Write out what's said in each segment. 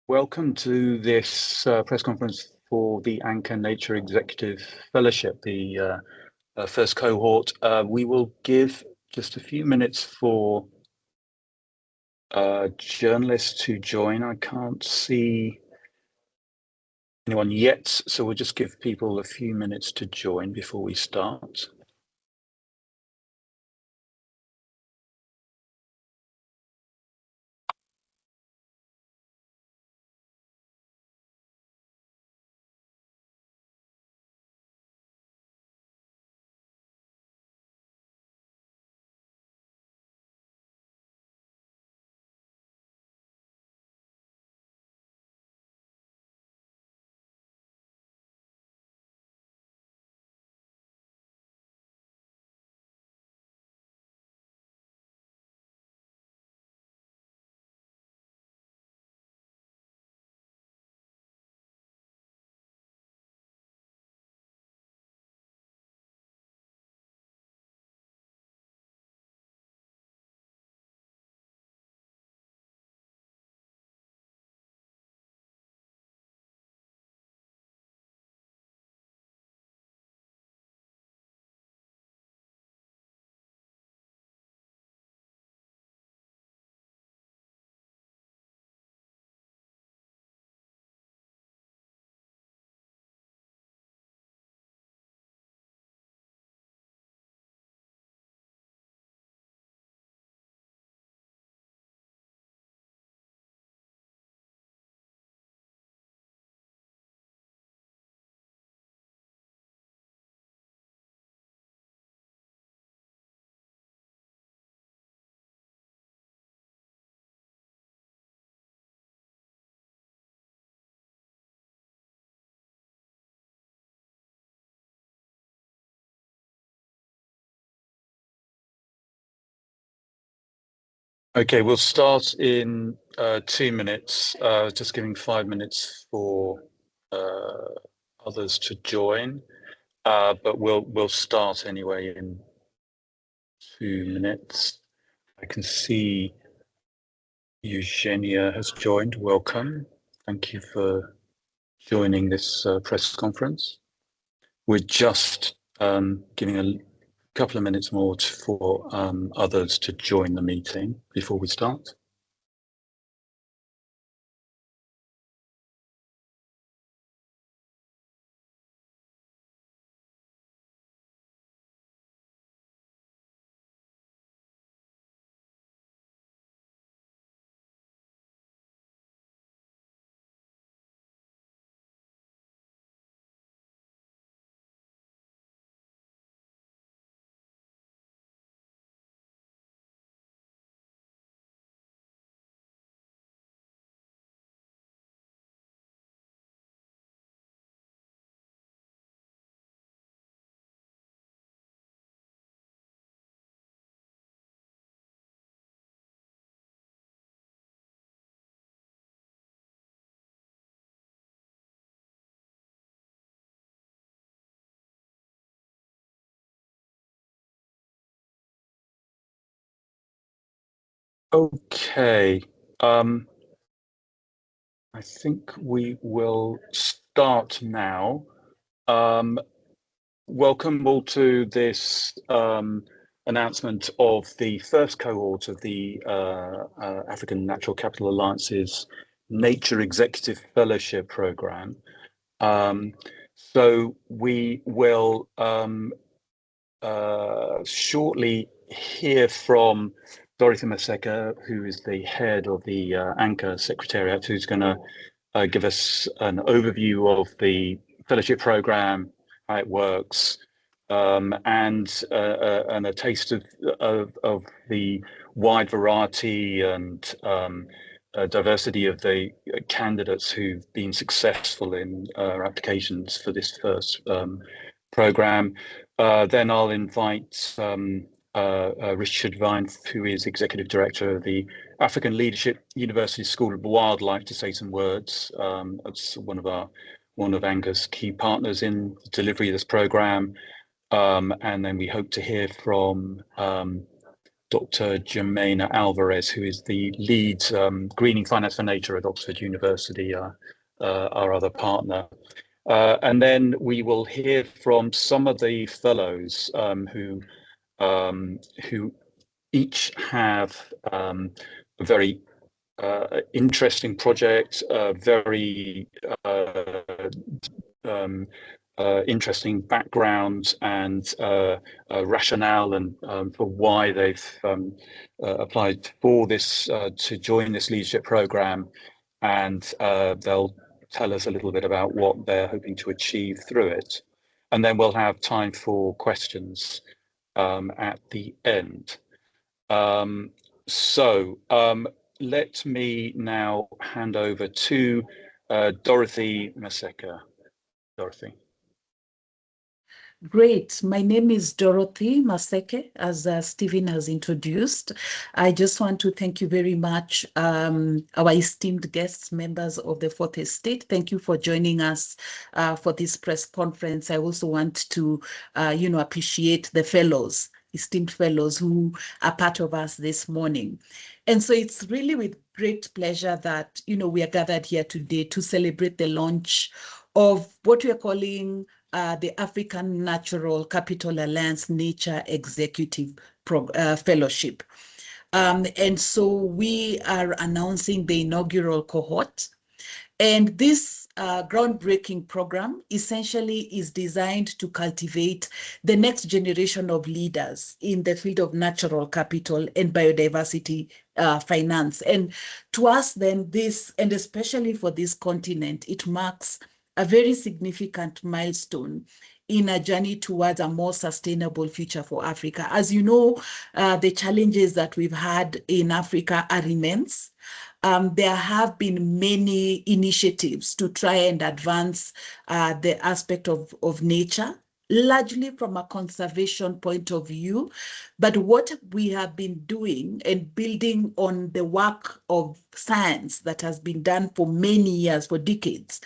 Welcome to this press conference for the ANCA Nature Executive Fellowship, the first cohort. We will give just a few minutes for journalists to join. I can't see anyone yet, so we'll just give people a few minutes to join before we start. Okay, we'll start in 2 minutes, just giving 5 minutes for others to join, but we'll start anyway in 2 minutes. I can see Eugenia has joined. Welcome. Thank you for joining this press conference. We're just giving a couple of minutes more for others to join the meeting before we start. Okay, I think we will start now. Welcome all to this announcement of the first cohort of the African Natural Capital Alliance's Nature Executive Fellowship Program. So we will shortly hear from Dorothy Maseka, who is the head of the ANCA Secretariat, who's going to give us an overview of the fellowship program, how it works, and a taste of the wide variety and diversity of the candidates who've been successful in applications for this first program. Then I'll invite Richard Vine, who is Executive Director of the African Leadership University School of Wildlife, to say some words. That's one of ANCA's key partners in the delivery of this program. And then we hope to hear from Dr. Jimena Alvarez, who is the lead Greening Finance for Nature at Oxford University, our other partner. And then we will hear from some of the fellows who each have a very interesting project, very interesting background and rationale and for why they've applied for this to join this leadership program, and they'll tell us a little bit about what they're hoping to achieve through it, and then we'll have time for questions at the end. Let me now hand over to Dorothy Maseka. Dorothy. Great. My name is Dorothy Maseke, as Stephen has introduced. I just want to thank you very much, our esteemed guests, members of the Fourth Estate. Thank you for joining us for this press conference. I also want to, appreciate the fellows, esteemed fellows who are part of us this morning. And so it's really with great pleasure that, we are gathered here today to celebrate the launch of what we are calling the African Natural Capital Alliance Nature Executive Fellowship. And so we are announcing the inaugural cohort. And this groundbreaking program essentially is designed to cultivate the next generation of leaders in the field of natural capital and biodiversity finance. And to us then this, and especially for this continent, it marks a very significant milestone in a journey towards a more sustainable future for Africa. As you know, the challenges that we've had in Africa are immense. There have been many initiatives to try and advance the aspect of nature, largely from a conservation point of view. But what we have been doing and building on the work of science that has been done for many years, for decades,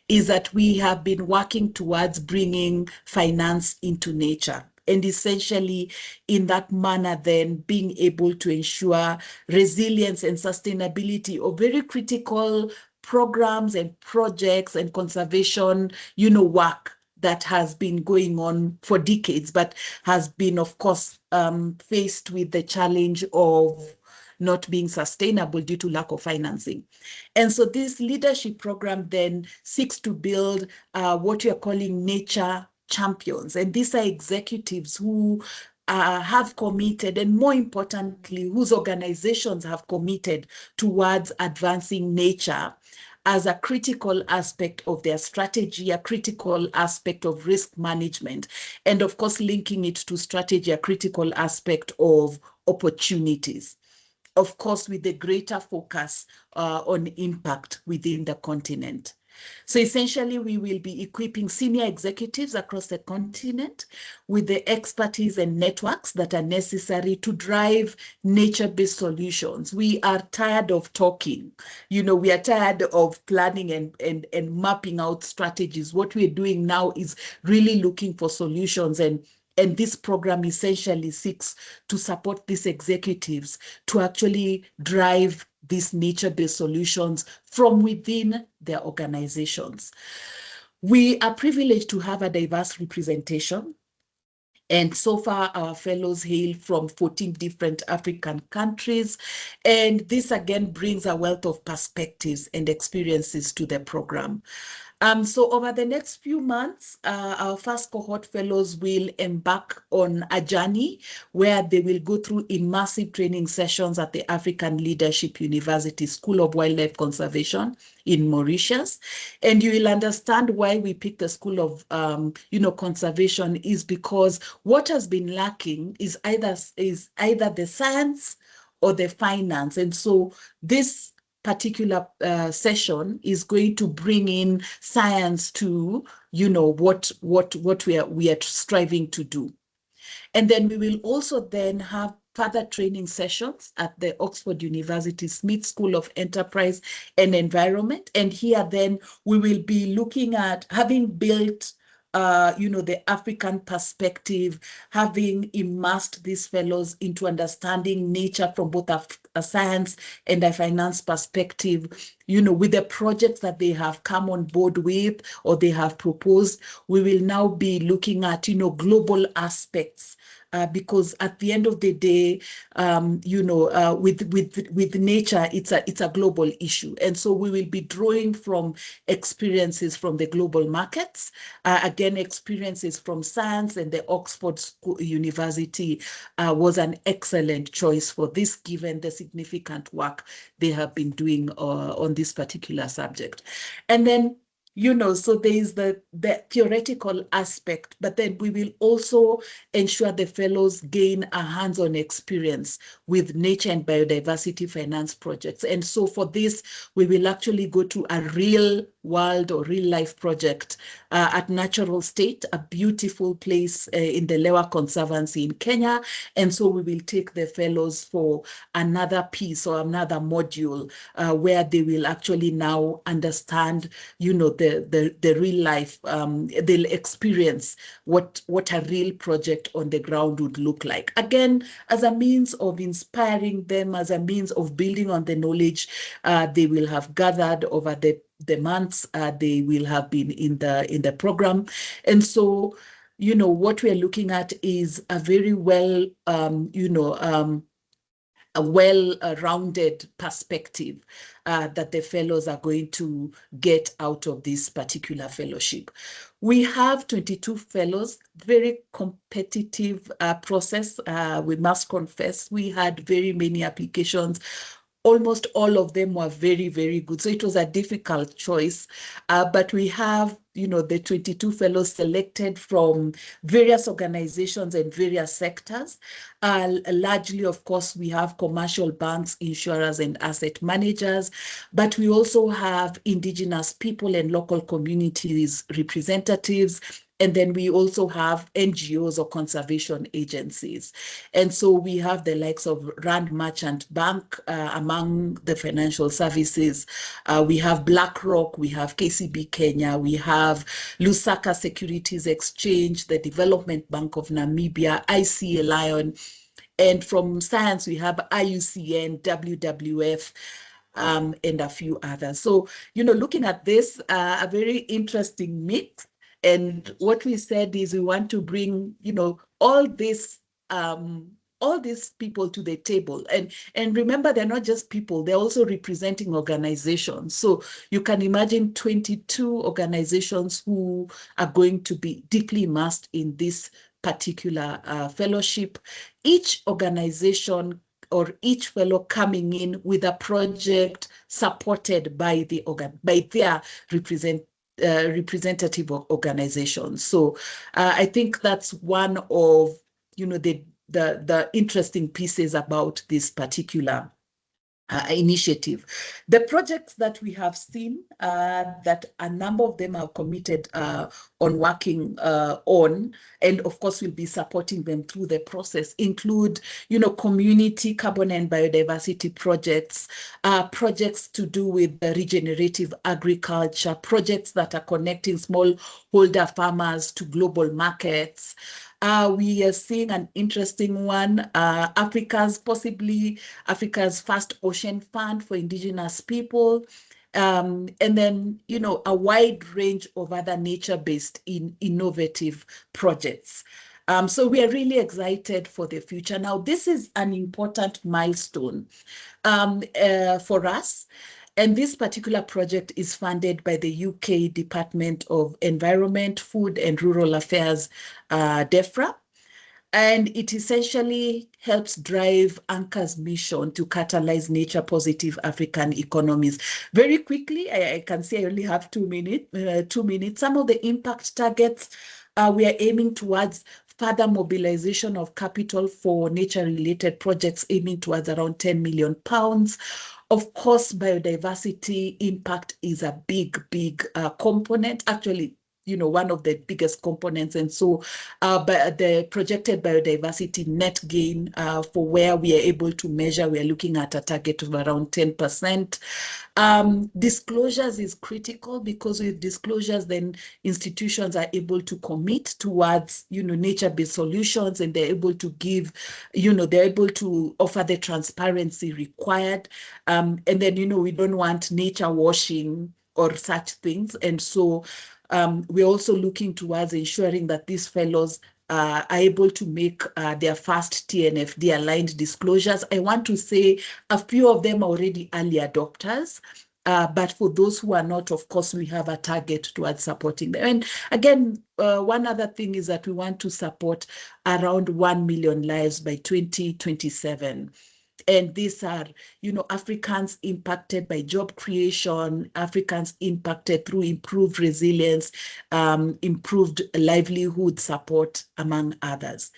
is that we have been working towards bringing finance into nature. And essentially, in that manner, then being able to ensure resilience and sustainability of very critical programs and projects and conservation, work that has been going on for decades, but has been, of course, faced with the challenge of not being sustainable due to lack of financing. And so this leadership program then seeks to build what we are calling nature champions. And these are executives who have committed, and more importantly, whose organizations have committed towards advancing nature as a critical aspect of their strategy, a critical aspect of risk management, and of course, linking it to strategy, a critical aspect of opportunities. Of course, with a greater focus on impact within the continent. So essentially, we will be equipping senior executives across the continent with the expertise and networks that are necessary to drive nature-based solutions. We are tired of talking. We are tired of planning and mapping out strategies. What we're doing now is really looking for solutions, and this program essentially seeks to support these executives to actually drive these nature-based solutions from within their organizations. We are privileged to have a diverse representation. And so far, our fellows hail from 14 different African countries. And this again brings a wealth of perspectives and experiences to the program. So over the next few months, our first cohort fellows will embark on a journey where they will go through immersive training sessions at the African Leadership University School of Wildlife Conservation in Mauritius. And you will understand why we picked the School of Conservation is because what has been lacking is either the science or the finance. And so this particular session is going to bring in science to, what we are striving to do. And then we will also then have further training sessions at the Oxford University Smith School of Enterprise and Environment. And here then we will be looking at having built the African perspective, having immersed these fellows into understanding nature from both a science and a finance perspective, with the projects that they have come on board with or they have proposed, we will now be looking at, global aspects. Because at the end of the day, with nature, it's a global issue, and so we will be drawing from experiences from the global markets, again experiences from science, and the Oxford University was an excellent choice for this, given the significant work they have been doing on this particular subject, and then. So there is the theoretical aspect, but then we will also ensure the fellows gain a hands-on experience with nature and biodiversity finance projects. And so for this, we will actually go to a real world or real life project at Natural State, a beautiful place in the Lewa Conservancy in Kenya. And so we will take the fellows for another piece or another module where they will actually now understand, the real life, they'll experience what a real project on the ground would look like. Again, as a means of inspiring them, as a means of building on the knowledge they will have gathered over the months they will have been in the program. And so, what we're looking at is a very well, a well-rounded perspective that the fellows are going to get out of this particular fellowship. We have 22 fellows, very competitive process. We must confess, we had very many applications. Almost all of them were very, very good. So it was a difficult choice, but we have, the 22 fellows selected from various organizations and various sectors. Largely, of course, we have commercial banks, insurers, and asset managers, but we also have indigenous people and local communities representatives. And then we also have NGOs or conservation agencies. And so we have the likes of Rand Merchant Bank among the financial services. We have BlackRock, we have KCB Kenya, we have Lusaka Securities Exchange, the Development Bank of Namibia, ICA Lion. And from science, we have IUCN, WWF, and a few others. So, looking at this, a very interesting mix. And what we said is we want to bring, all these people to the table. And remember, they're not just people, they're also representing organizations. So you can imagine 22 organizations who are going to be deeply immersed in this particular fellowship. Each organization or each fellow coming in with a project supported by their representative organizations. So I think that's one of the interesting pieces about this particular initiative. The projects that we have seen, that a number of them are committed on working on, and of course we'll be supporting them through the process, include, community carbon and biodiversity projects, projects to do with regenerative agriculture, projects that are connecting smallholder farmers to global markets. We are seeing an interesting one, Africa's first ocean fund for indigenous people. And then, a wide range of other nature-based innovative projects. So we are really excited for the future. Now, this is an important milestone for us. And this particular project is funded by the UK Department of Environment, Food and Rural Affairs, DEFRA. And it essentially helps drive ANCA's mission to catalyze nature-positive African economies. Very quickly, I can see I only have 2 minutes. Some of the impact targets we are aiming towards: further mobilization of capital for nature-related projects, aiming towards around £10 million. Of course, biodiversity impact is a big component. Actually, one of the biggest components. And so but the projected biodiversity net gain for where we are able to measure, we are looking at a target of around 10%. Disclosures is critical, because with disclosures, then institutions are able to commit towards, nature-based solutions, and they're able to give, they're able to offer the transparency required. And then, we don't want nature washing or such things. And so we're also looking towards ensuring that these fellows are able to make their first TNFD aligned disclosures. I want to say a few of them are already early adopters. But for those who are not, of course, we have a target towards supporting them. And again, one other thing is that we want to support around 1 million lives by 2027. And these are, Africans impacted by job creation, Africans impacted through improved resilience, improved livelihood support, among others.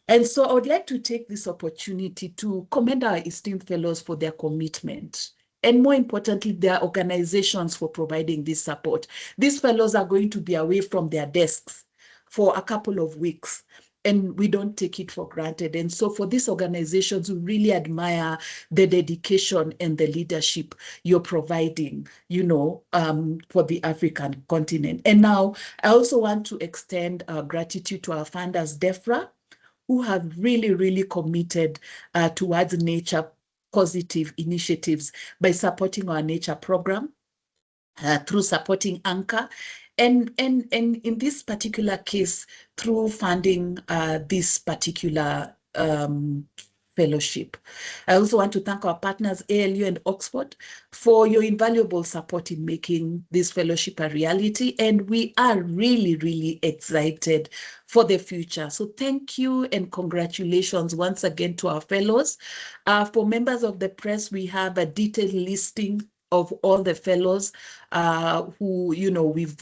And so I would like to take this opportunity to commend our esteemed fellows for their commitment. And more importantly, their organizations for providing this support. These fellows are going to be away from their desks for a couple of weeks, and we don't take it for granted. And so for these organizations, we really admire the dedication and the leadership you're providing, for the African continent. And now I also want to extend our gratitude to our funders, DEFRA, who have really, really committed towards nature positive initiatives by supporting our nature program, through supporting ANCA, and in this particular case, through funding this particular fellowship. I also want to thank our partners, ALU and Oxford, for your invaluable support in making this fellowship a reality. And we are really, really excited for the future. So thank you and congratulations once again to our fellows. For members of the press, we have a detailed listing of all the fellows who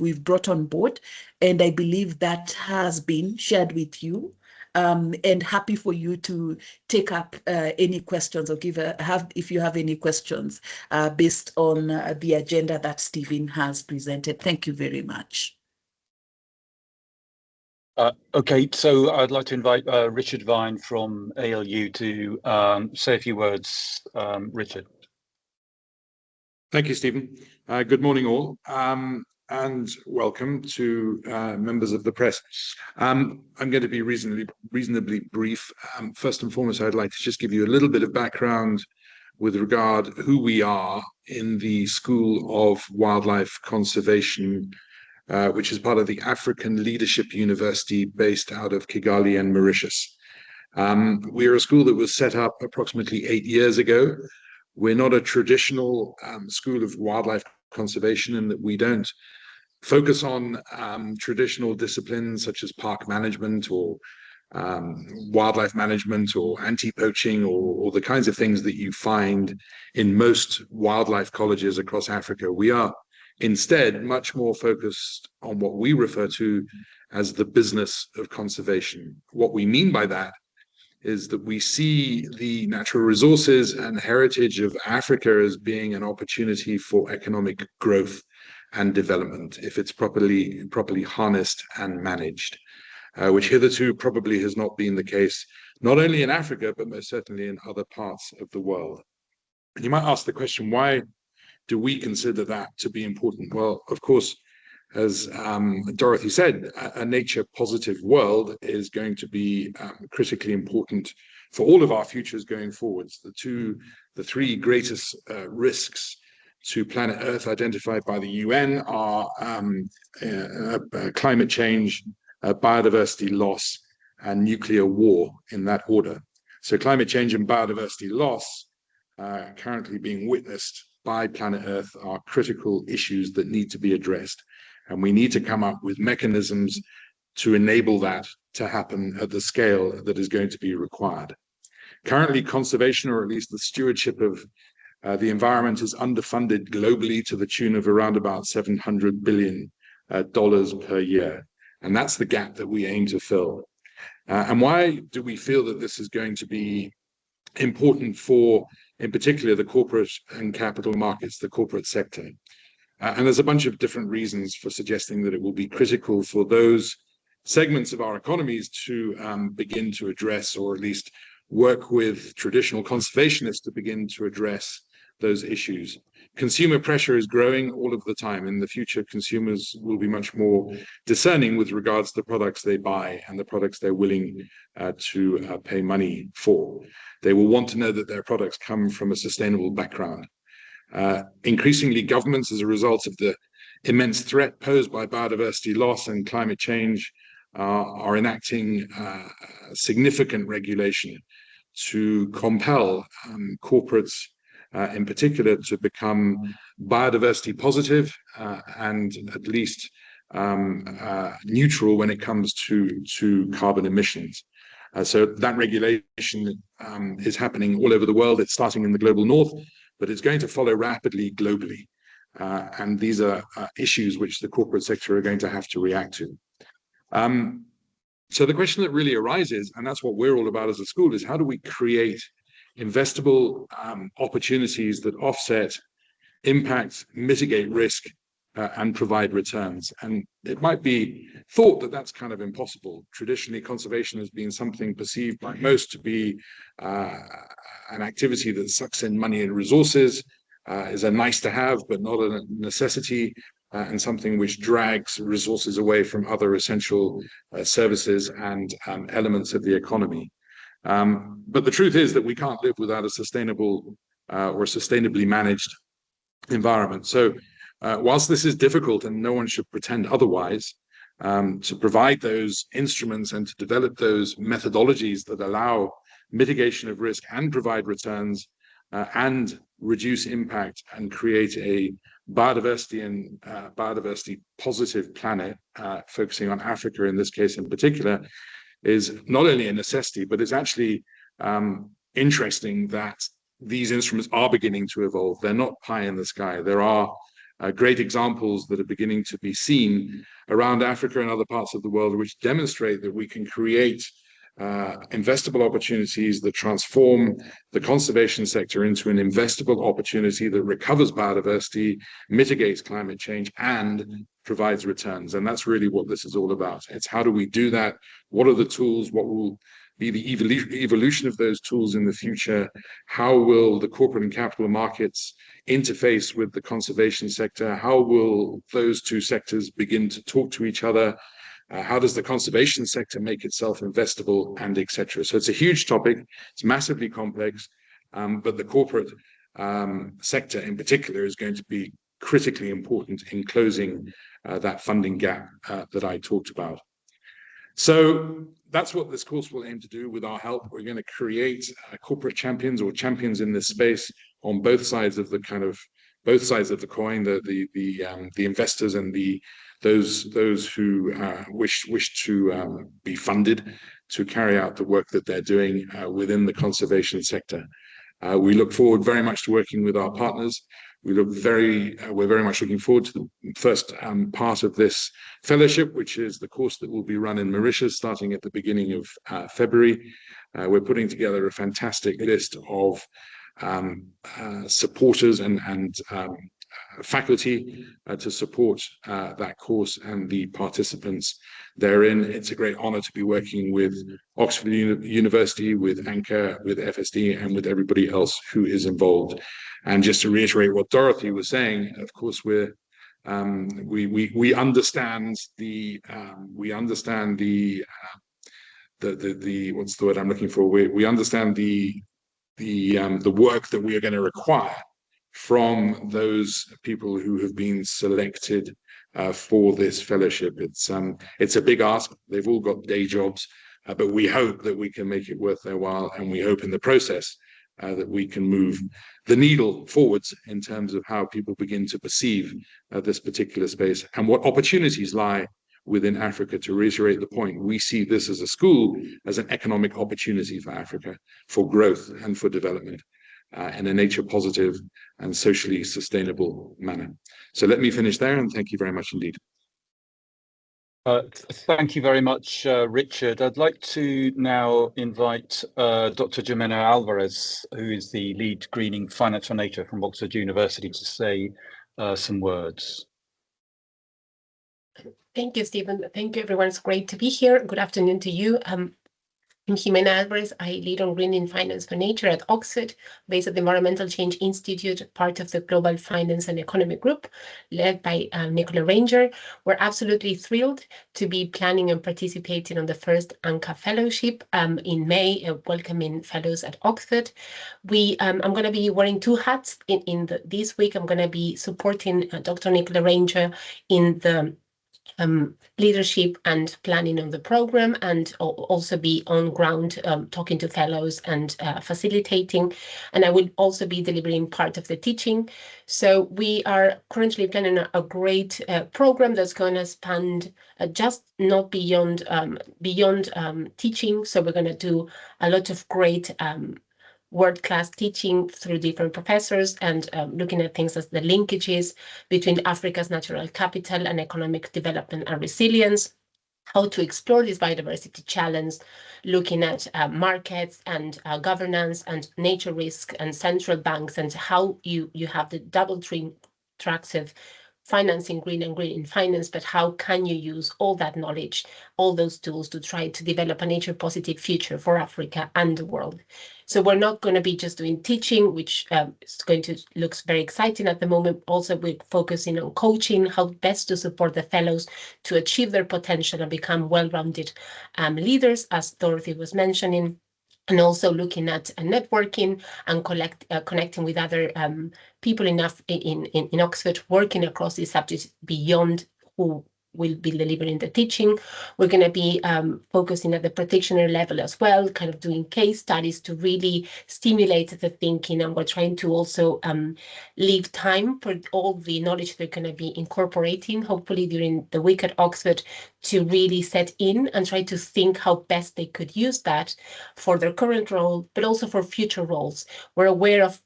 we've brought on board, and I believe that has been shared with you. And happy for you to take up any questions, or if you have any questions based on the agenda that Stephen has presented. Thank you very much. Okay, so I'd like to invite Richard Vine from ALU to say a few words. Richard. Thank you, Stephen. Good morning, all, and welcome to members of the press. I'm going to be reasonably brief. First and foremost, I'd like to just give you a little bit of background with regard who we are in the School of Wildlife Conservation, which is part of the African Leadership University based out of Kigali and Mauritius. We are a school that was set up approximately 8 years ago. We're not a traditional school of wildlife conservation, in that we don't focus on traditional disciplines such as park management or wildlife management or anti-poaching or the kinds of things that you find in most wildlife colleges across Africa. We are instead much more focused on what we refer to as the business of conservation. What we mean by that is that we see the natural resources and heritage of Africa as being an opportunity for economic growth and development if it's properly harnessed and managed, which hitherto probably has not been the case, not only in Africa, but most certainly in other parts of the world. And you might ask the question, why do we consider that to be important? Well, of course, as Dorothy said, a nature-positive world is going to be critically important for all of our futures going forwards. The three greatest risks to planet Earth identified by the UN are climate change, biodiversity loss, and nuclear war, in that order. So climate change and biodiversity loss currently being witnessed by planet Earth are critical issues that need to be addressed. And we need to come up with mechanisms to enable that to happen at the scale that is going to be required. Currently, conservation, or at least the stewardship of the environment, is underfunded globally to the tune of around about $700 billion per year. And that's the gap that we aim to fill. And why do we feel that this is going to be important for, in particular, the corporate and capital markets, the corporate sector? And there's a bunch of different reasons for suggesting that it will be critical for those segments of our economies to begin to address, or at least work with traditional conservationists to begin to address those issues. Consumer pressure is growing all of the time. In the future, consumers will be much more discerning with regards to the products they buy and the products they're willing to pay money for. They will want to know that their products come from a sustainable background. Increasingly, governments, as a result of the immense threat posed by biodiversity loss and climate change, are enacting significant regulation to compel corporates in particular to become biodiversity positive and at least neutral when it comes to carbon emissions. So that regulation is happening all over the world. It's starting in the global north, but it's going to follow rapidly globally. And these are issues which the corporate sector are going to have to react to. So the question that really arises, and that's what we're all about as a school, is how do we create investable opportunities that offset impact, mitigate risk, and provide returns? And it might be thought that that's kind of impossible. Traditionally, conservation has been something perceived by most to be an activity that sucks in money and resources, is a nice to have, but not a necessity, and something which drags resources away from other essential services and elements of the economy. But the truth is that we can't live without a sustainable or sustainably managed environment. So whilst this is difficult, and no one should pretend otherwise, to provide those instruments and to develop those methodologies that allow mitigation of risk and provide returns and reduce impact and create a biodiversity and biodiversity positive planet, focusing on Africa in this case in particular, is not only a necessity, but it's actually interesting that these instruments are beginning to evolve. They're not pie in the sky. There are great examples that are beginning to be seen around Africa and other parts of the world, which demonstrate that we can create investable opportunities that transform the conservation sector into an investable opportunity that recovers biodiversity, mitigates climate change, and provides returns. And that's really what this is all about. It's how do we do that? What are the tools? What will be the evolution of those tools in the future? How will the corporate and capital markets interface with the conservation sector? How will those two sectors begin to talk to each other? How does the conservation sector make itself investable, and etc.? So it's a huge topic. It's massively complex, but the corporate sector in particular is going to be critically important in closing that funding gap that I talked about. So that's what this course will aim to do with our help. We're going to create corporate champions, or champions in this space, on both sides of the coin, the investors and those who wish to be funded to carry out the work that they're doing within the conservation sector. We look forward very much to working with our partners. We're very much looking forward to the first part of this fellowship, which is the course that will be run in Mauritius starting at the beginning of February. We're putting together a fantastic list of supporters and faculty to support that course and the participants therein. It's a great honor to be working with Oxford University, with ANCA, with FSD, and with everybody else who is involved. And just to reiterate what Dorothy was saying, of course, we understand the what's the word I'm looking for? We understand the work that we are going to require from those people who have been selected for this fellowship. It's a big ask. They've all got day jobs, but we hope that we can make it worth their while, and we hope in the process that we can move the needle forwards in terms of how people begin to perceive this particular space and what opportunities lie within Africa. To reiterate the point, we see this as a school as an economic opportunity for Africa, for growth and for development in a nature positive and socially sustainable manner. So let me finish there, and thank you very much indeed. Thank you very much, Richard. I'd like to now invite Dr. Jimena Alvarez, who is the lead greening finance for nature from Oxford University, to say some words. Thank you, Stephen. Thank you, everyone. It's great to be here. Good afternoon to you. I'm Jimena Alvarez. I lead on Green in Finance for Nature at Oxford, based at the Environmental Change Institute, part of the Global Finance and Economy Group, led by Nicola Ranger. We're absolutely thrilled to be planning and participating on the first ANCA Fellowship in May, welcoming fellows at Oxford. I'm going to be wearing two hats this week. I'm going to be supporting Dr. Nicola Ranger in the leadership and planning of the program, and also be on ground talking to fellows and facilitating. And I will also be delivering part of the teaching. So we are currently planning a great program that's going to span just not beyond teaching. So we're going to do a lot of great world-class teaching through different professors, and looking at things as the linkages between Africa's natural capital and economic development and resilience, how to explore this biodiversity challenge, looking at markets and governance and nature risk and central banks, and how you have the double tracks of financing green and green in finance, but how can you use all that knowledge, all those tools to try to develop a nature positive future for Africa and the world. So we're not going to be just doing teaching, which looks very exciting at the moment. Also, we're focusing on coaching, how best to support the fellows to achieve their potential and become well-rounded leaders, as Dorothy was mentioning. And also looking at networking and connecting with other people in Oxford, working across these subjects beyond who will be delivering the teaching. We're going to be focusing at the practitioner level as well, kind of doing case studies to really stimulate the thinking. And we're trying to also leave time for all the knowledge they're going to be incorporating, hopefully during the week at Oxford, to really set in and try to think how best they could use that for their current role, but also for future roles. We're aware of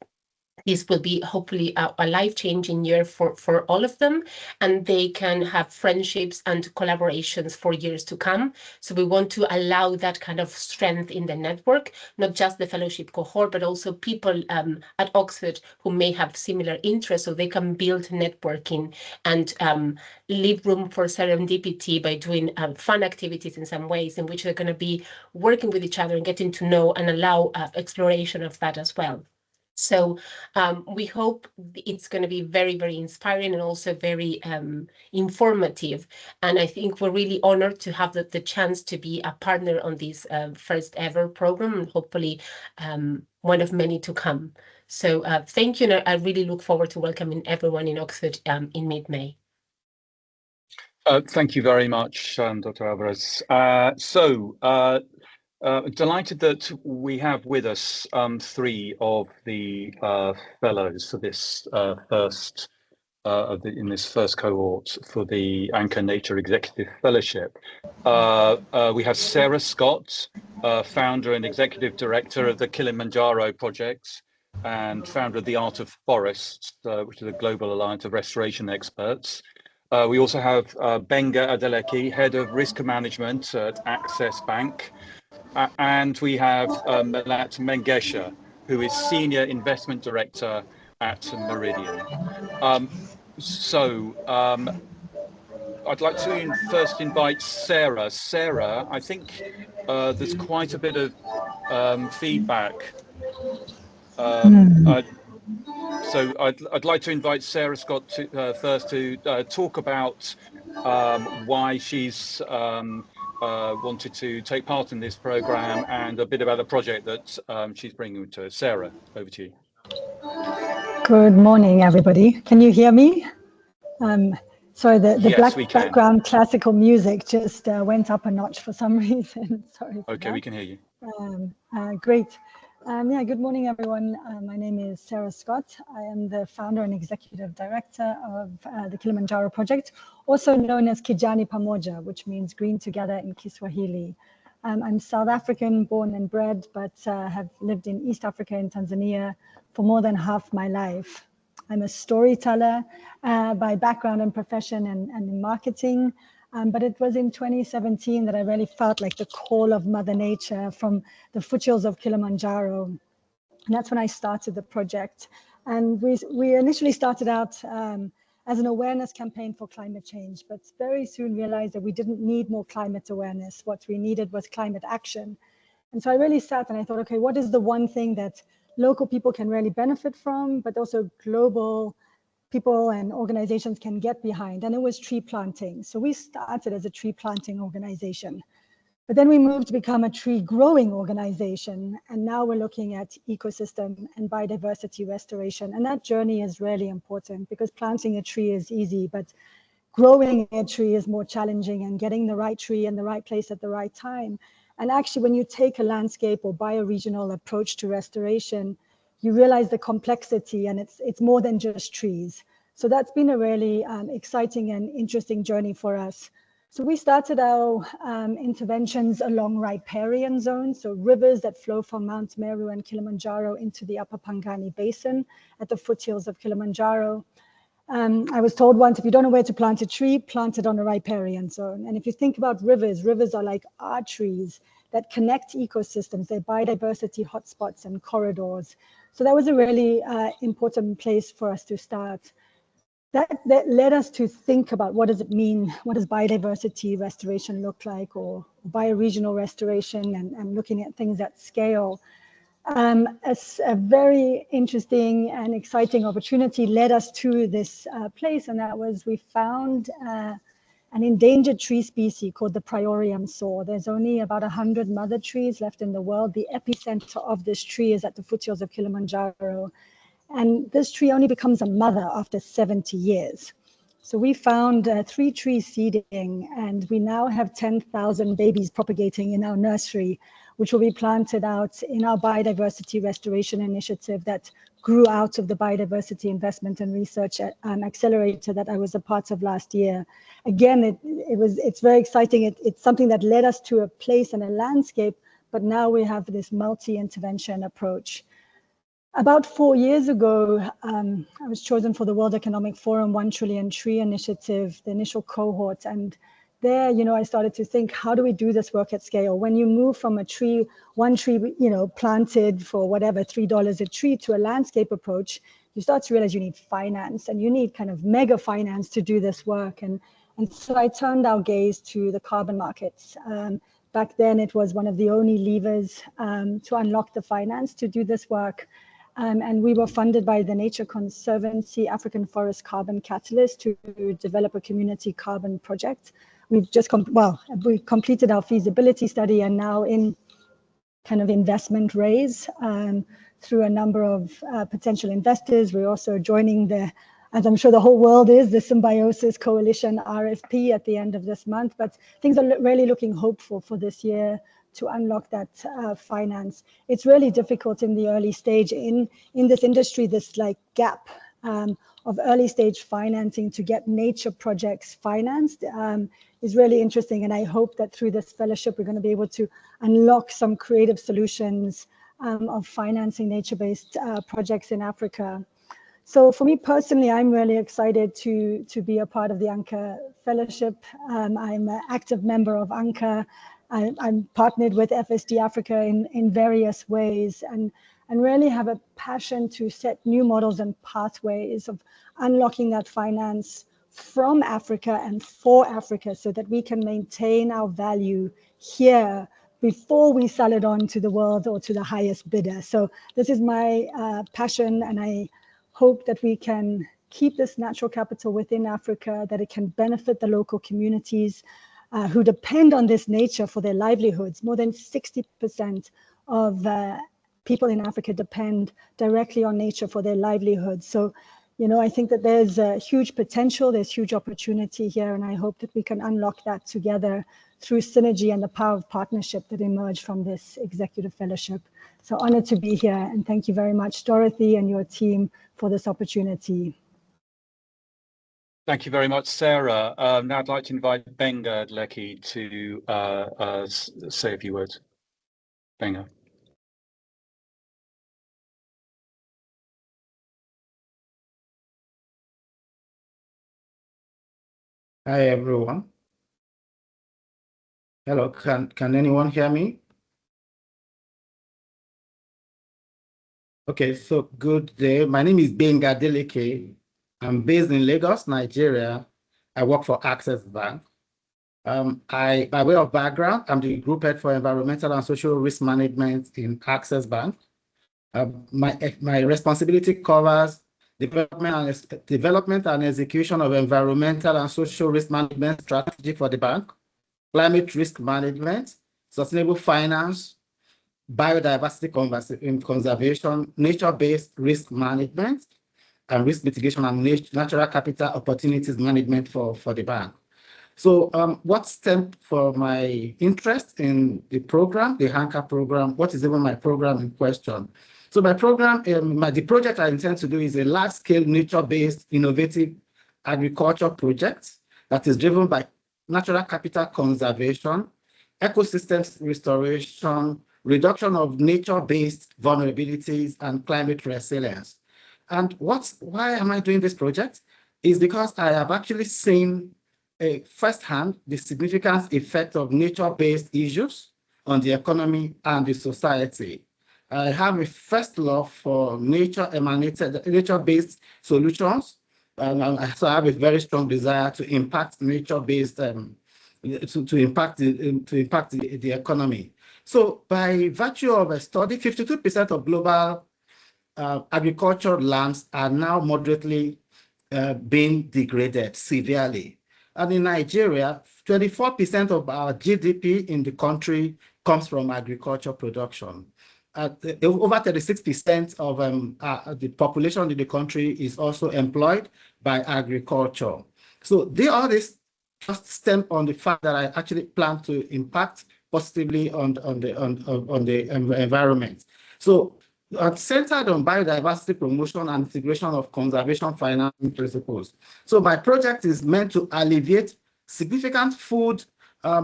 this will be hopefully a life-changing year for all of them, and they can have friendships and collaborations for years to come. So we want to allow that kind of strength in the network, not just the fellowship cohort, but also people at Oxford who may have similar interests, so they can build networking and leave room for serendipity by doing fun activities in some ways, in which they're going to be working with each other and getting to know and allow exploration of that as well. So we hope it's going to be very, very inspiring and also very informative. And I think we're really honored to have the chance to be a partner on this first ever program, and hopefully one of many to come. So thank you. And I really look forward to welcoming everyone in Oxford in mid-May. Thank you very much, Dr. Alvarez. Delighted that we have with us three of the fellows for this in this first cohort for the ANCA Nature Executive Fellowship. We have Sarah Scott, founder and executive director of the Kilimanjaro Project and founder of the Art of Forests, which is a global alliance of restoration experts. We also have Benga Adeleke, head of risk management at Access Bank. And we have Melat Mengesha, who is Senior Investment Director at Meridian. I'd like to first invite Sarah. Sarah, I think there's quite a bit of feedback. So I'd like to invite Sarah Scott first to talk about why she's wanted to take part in this program and a bit about the project that she's bringing to us. Sarah, over to you. Good morning, everybody. Can you hear me? Sorry, the yes, black background classical music just went up a notch for some reason. Sorry. Okay, we can hear you. Great. Yeah, good morning, everyone. My name is Sarah Scott. I am the founder and executive director of the Kilimanjaro Project, also known as Kijani Pamoja, which means green together in Kiswahili. I'm South African, born and bred, but have lived in East Africa and Tanzania for more than half my life. I'm a storyteller by background and profession and in marketing. But it was in 2017 that I really felt like the call of Mother Nature from the foothills of Kilimanjaro. And that's when I started the project. And we initially started out as an awareness campaign for climate change, but very soon realized that we didn't need more climate awareness. What we needed was climate action. And so I really sat and I thought, okay, what is the one thing that local people can really benefit from, but also global people and organizations can get behind? And it was tree planting. So we started as a tree planting organization. But then we moved to become a tree growing organization. And now we're looking at ecosystem and biodiversity restoration. And that journey is really important, because planting a tree is easy, but growing a tree is more challenging, and getting the right tree in the right place at the right time. And actually, when you take a landscape or bioregional approach to restoration, you realize the complexity, and it's more than just trees. So that's been a really exciting and interesting journey for us. So we started our interventions along riparian zones, so rivers that flow from Mount Meru and Kilimanjaro into the Upper Pangani Basin at the foothills of Kilimanjaro. I was told once, if you don't know where to plant a tree, plant it on a riparian zone. And if you think about rivers, rivers are like arteries that connect ecosystems. They're biodiversity hotspots and corridors. So that was a really important place for us to start. That led us to think about, what does it mean? What does biodiversity restoration look like, or bioregional restoration, and looking at things at scale. A very interesting and exciting opportunity led us to this place, and that was, we found an endangered tree species called the Priorium saw. There's only about 100 mother trees left in the world. The epicenter of this tree is at the foothills of Kilimanjaro. And this tree only becomes a mother after 70 years. So we found 3 trees seeding, and we now have 10,000 babies propagating in our nursery, which will be planted out in our biodiversity restoration initiative that grew out of the biodiversity investment and research accelerator that I was a part of last year. Again, it's very exciting. It's something that led us to a place and a landscape, but now we have this multi-intervention approach. About 4 years ago, I was chosen for the World Economic Forum 1 Trillion Tree Initiative, the initial cohort. And there, I started to think, how do we do this work at scale? When you move from a tree, one tree, planted for whatever, $3 a tree, to a landscape approach, you start to realize you need finance, and you need kind of mega finance to do this work. And so I turned our gaze to the carbon markets. Back then, it was one of the only levers to unlock the finance to do this work. And we were funded by the Nature Conservancy African Forest Carbon Catalyst to develop a community carbon project. We've just we completed our feasibility study, and now in kind of investment raise through a number of potential investors. We're also joining as I'm sure the whole world is, the Symbiosis Coalition RFP at the end of this month. But things are really looking hopeful for this year to unlock that finance. It's really difficult in the early stage in this industry, this like gap of early stage financing to get nature projects financed is really interesting. And I hope that through this fellowship, we're going to be able to unlock some creative solutions of financing nature-based projects in Africa. So for me personally, I'm really excited to be a part of the ANCA Fellowship. I'm an active member of ANCA. I'm partnered with FSD Africa in various ways, and really have a passion to set new models and pathways of unlocking that finance from Africa and for Africa, so that we can maintain our value here before we sell it on to the world or to the highest bidder. So this is my passion, and I hope that we can keep this natural capital within Africa, that it can benefit the local communities who depend on this nature for their livelihoods. More than 60% of people in Africa depend directly on nature for their livelihoods. So, I think that there's a huge potential, there's huge opportunity here, and I hope that we can unlock that together through synergy and the power of partnership that emerged from this executive fellowship. So honored to be here, and thank you very much, Dorothy and your team, for this opportunity. Thank you very much, Sarah. Now I'd like to invite Benga Dleki to say a few words. Benga. Hi, everyone. Hello, can anyone hear me? Okay, so good day. My name is Benga Deleke. I'm based in Lagos, Nigeria. I work for Access Bank. By way of background, I'm the group head for environmental and social risk management in Access Bank. My responsibility covers development and execution of environmental and social risk management strategy for the bank, climate risk management, sustainable finance, biodiversity conservation, nature-based risk management, and risk mitigation and natural capital opportunities management for the bank. So what stemmed for my interest in the program, the ANCA program, what is even my program in question? So my program, the project I intend to do is a large-scale nature-based innovative agriculture project that is driven by natural capital conservation, ecosystems restoration, reduction of nature-based vulnerabilities, and climate resilience. And why am I doing this project? Is because I have actually seen firsthand the significant effect of nature-based issues on the economy and the society. I have a first love for nature-based solutions, and so I have a very strong desire to impact nature-based to impact the economy. So by virtue of a study, 52% of global agricultural lands are now moderately being degraded severely. And in Nigeria, 24% of our GDP in the country comes from agriculture production. Over 36% of the population in the country is also employed by agriculture. So all this just stem on the fact that I actually plan to impact positively on the environment. So centered on biodiversity promotion and integration of conservation financing principles. So my project is meant to alleviate significant food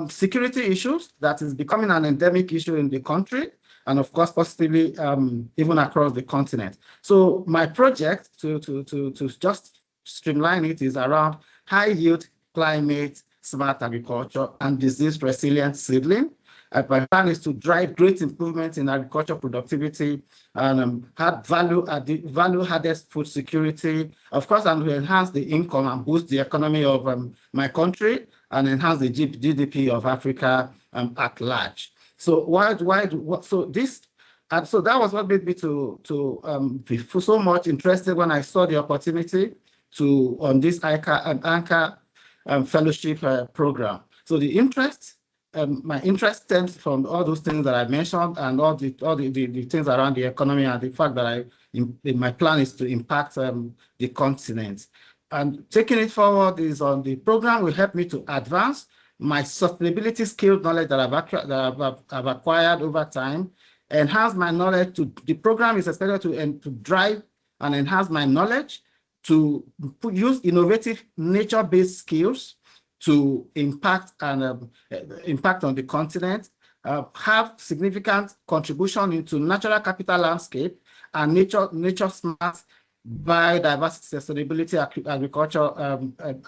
security issues that is becoming an endemic issue in the country, and of course, possibly even across the continent. So my project, to just streamline it, is around high yield, climate, smart agriculture, and disease resilient seedling. My plan is to drive great improvements in agriculture productivity and add value-added food security, of course, and to enhance the income and boost the economy of my country and enhance the GDP of Africa at large. So so that was what made me to be so much interested when I saw the opportunity on this ANCA fellowship program. So the interest. My interest stems from all those things that I mentioned and all the things around the economy and the fact that my plan is to impact the continent. And taking it forward is on the program will help me to advance my sustainability skills knowledge that I've acquired over time, enhance my knowledge. The program is expected to drive and enhance my knowledge to use innovative nature-based skills to impact on the continent, have significant contribution into natural capital landscape and nature smart biodiversity sustainability agriculture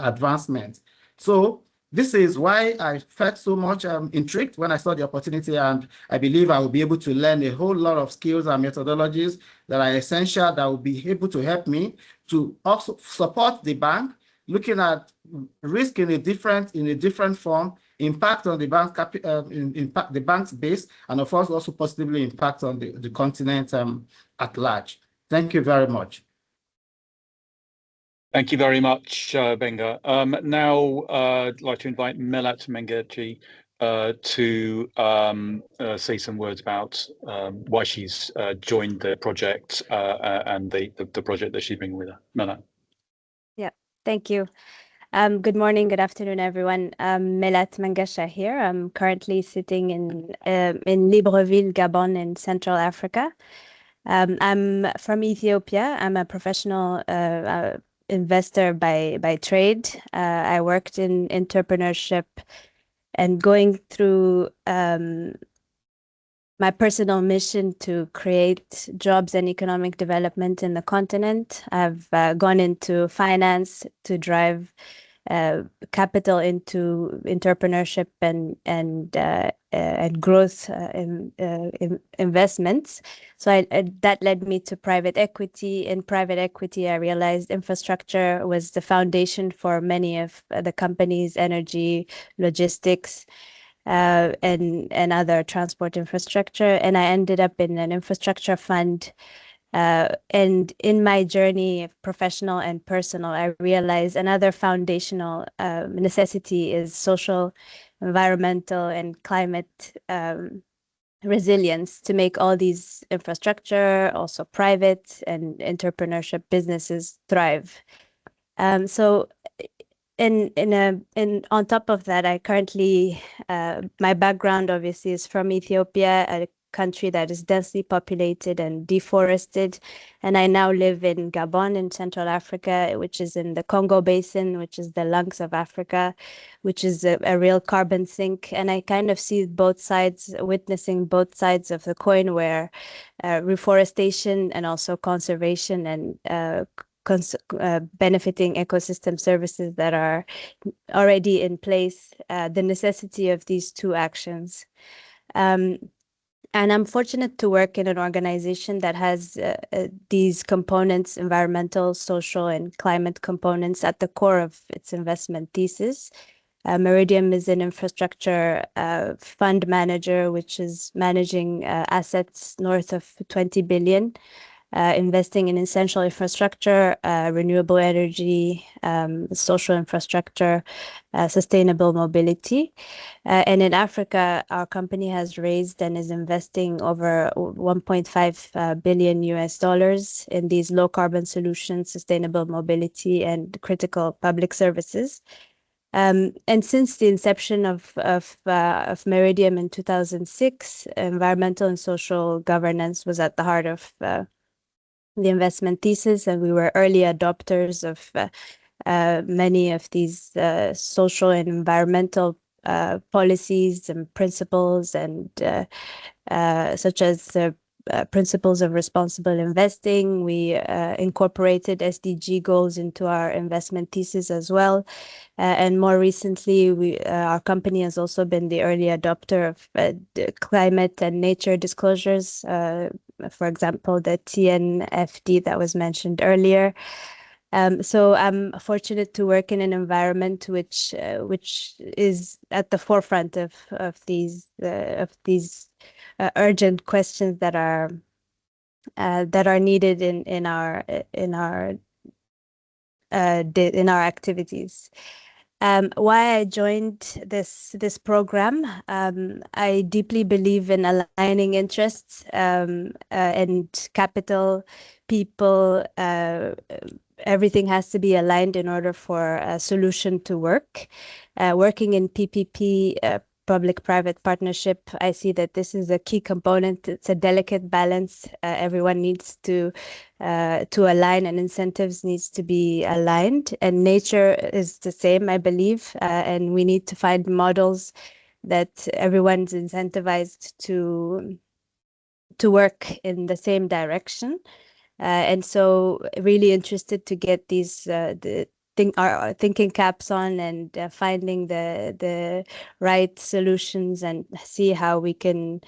advancement. So this is why I felt so much intrigued when I saw the opportunity, and I believe I will be able to learn a whole lot of skills and methodologies that are essential that will be able to help me to also support the bank, looking at risk in a different form, impact on the bank impact the bank's base, and of course also positively impact on the continent at large. Thank you very much. Thank you very much, Benga. Now I'd like to invite Melat Mengechi to say some words about why she's joined the project and the project that she's bringing with her. Melat. Yeah, thank you. Good morning, good afternoon, everyone. Melat Mengesha here. I'm currently sitting in Libreville, Gabon, in Central Africa. I'm from Ethiopia. I'm a professional investor by trade. I worked in entrepreneurship and going through my personal mission to create jobs and economic development in the continent. I've gone into finance to drive capital into entrepreneurship and growth investments. So that led me to private equity. In private equity, I realized infrastructure was the foundation for many of the companies, energy, logistics, and other transport infrastructure. And I ended up in an infrastructure fund. And in my journey, professional and personal, I realized another foundational necessity is social, environmental, and climate resilience to make all these infrastructure, also private and entrepreneurship businesses thrive. So on top of that, I currently, my background obviously is from Ethiopia, a country that is densely populated and deforested. And I now live in Gabon in Central Africa, which is in the Congo Basin, which is the lungs of Africa, which is a real carbon sink. And I kind of see both sides, witnessing both sides of the coin, where reforestation and also conservation and benefiting ecosystem services that are already in place, the necessity of these two actions. And I'm fortunate to work in an organization that has these components, environmental, social, and climate components at the core of its investment thesis. Meridiam is an infrastructure fund manager, which is managing assets north of 20 billion. Investing in essential infrastructure, renewable energy, social infrastructure, sustainable mobility. And in Africa, our company has raised and is investing over 1.5 billion US dollars in these low carbon solutions, sustainable mobility, and critical public services. And since the inception of Meridiam in 2006, environmental and social governance was at the heart of the investment thesis, and we were early adopters of many of these social and environmental policies and principles, and such as the principles of responsible investing. We incorporated SDG goals into our investment thesis as well. And more recently, our company has also been the early adopter of the climate and nature disclosures, for example, the TNFD that was mentioned earlier. So I'm fortunate to work in an environment which is at the forefront of these urgent questions that are needed in our activities. Why I joined this program, I deeply believe in aligning interests and capital, people. Everything has to be aligned in order for a solution to work. Working in PPP, public-private partnership, I see that this is a key component. It's a delicate balance. Everyone needs to align, and incentives needs to be aligned. And nature is the same, I believe. And we need to find models that everyone's incentivized to work in the same direction. And so really interested to get these our thinking caps on and finding the right solutions and see how we can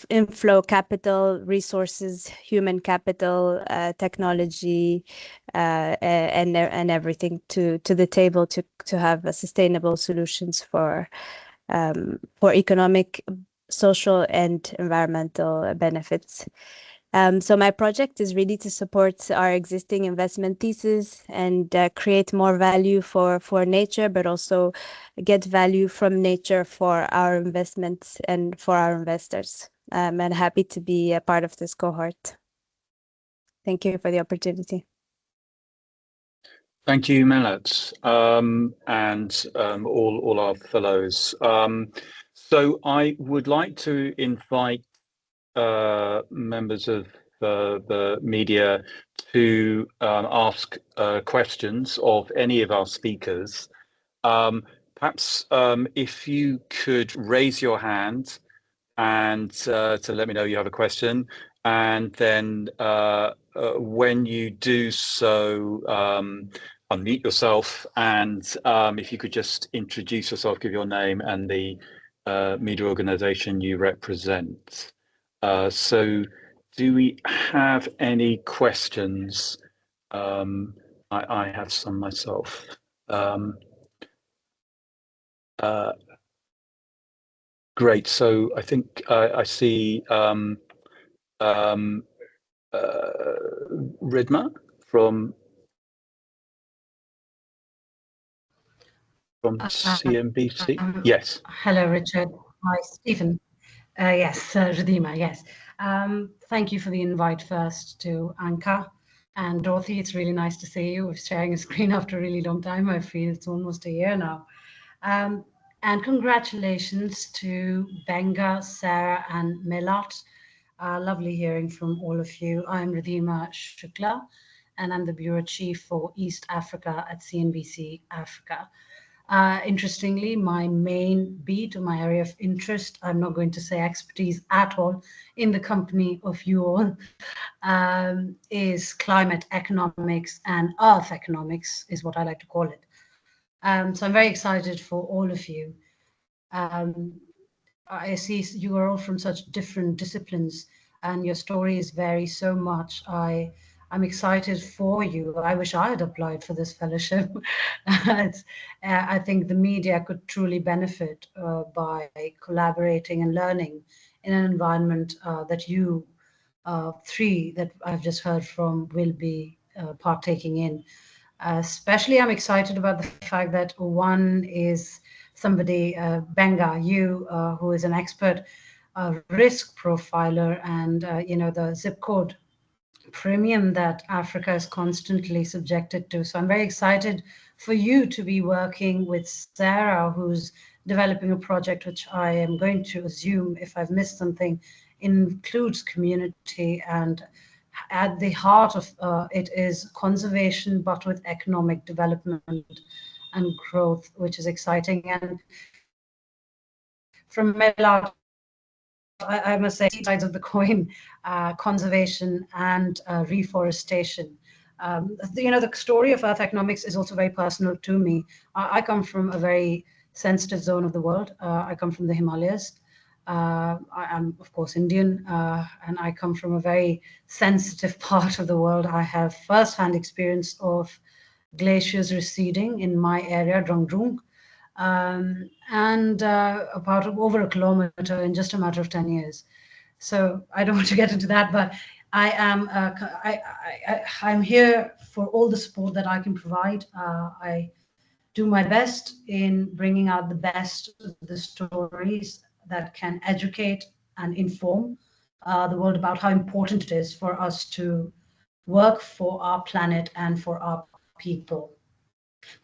inflow capital, resources, human capital, technology, and everything to the table to have sustainable solutions for economic, social, and environmental benefits. So my project is really to support our existing investment thesis and create more value for nature, but also get value from nature for our investments and for our investors. And happy to be a part of this cohort. Thank you for the opportunity. Thank you, Melat, and all our fellows. So I would like to invite members of the media to ask questions of any of our speakers. Perhaps if you could raise your hand and to let me know you have a question, and then when you do so, unmute yourself, and if you could just introduce yourself, give your name and the media organization you represent. So do we have any questions? I have some myself. Great. So I think I see Ridma from CNBC. Yes. Hello, Richard. Hi, Stephen. Yes, Ridhima, yes. Thank you for the invite first to ANCA. And Dorothy, it's really nice to see you. We're sharing a screen after a really long time. I feel it's almost a year now. And congratulations to Benga, Sarah, and Melat. Lovely hearing from all of you. I'm Ridhima Shukla, and I'm the Bureau Chief for East Africa at CNBC Africa. Interestingly, my main beat or my area of interest, I'm not going to say expertise at all, in the company of you all, is climate economics and earth economics, is what I like to call it. So I'm very excited for all of you. I see you are all from such different disciplines, and your stories vary so much. I'm excited for you. I wish I had applied for this fellowship. I think the media could truly benefit by collaborating and learning in an environment that you three that I've just heard from will be partaking in. Especially, I'm excited about the fact that one is somebody, Benga, you, who is an expert risk profiler, and you know, the zip code premium that Africa is constantly subjected to. So I'm very excited for you to be working with Sarah, who's developing a project which I am going to assume, if I've missed something, includes community, and at the heart of it is conservation, but with economic development and growth, which is exciting. And from Melat, I must say, sides of the coin, conservation and reforestation. You know, the story of earth economics is also very personal to me. I come from a very sensitive zone of the world. I come from the Himalayas. I am, of course, Indian, and I come from a very sensitive part of the world. I have first-hand experience of glaciers receding in my area, Drangdrung, and about over a kilometer in just a matter of 10 years. So I don't want to get into that, but I am I'm here for all the support that I can provide. I do my best in bringing out the best of the stories that can educate and inform the world about how important it is for us to work for our planet and for our people.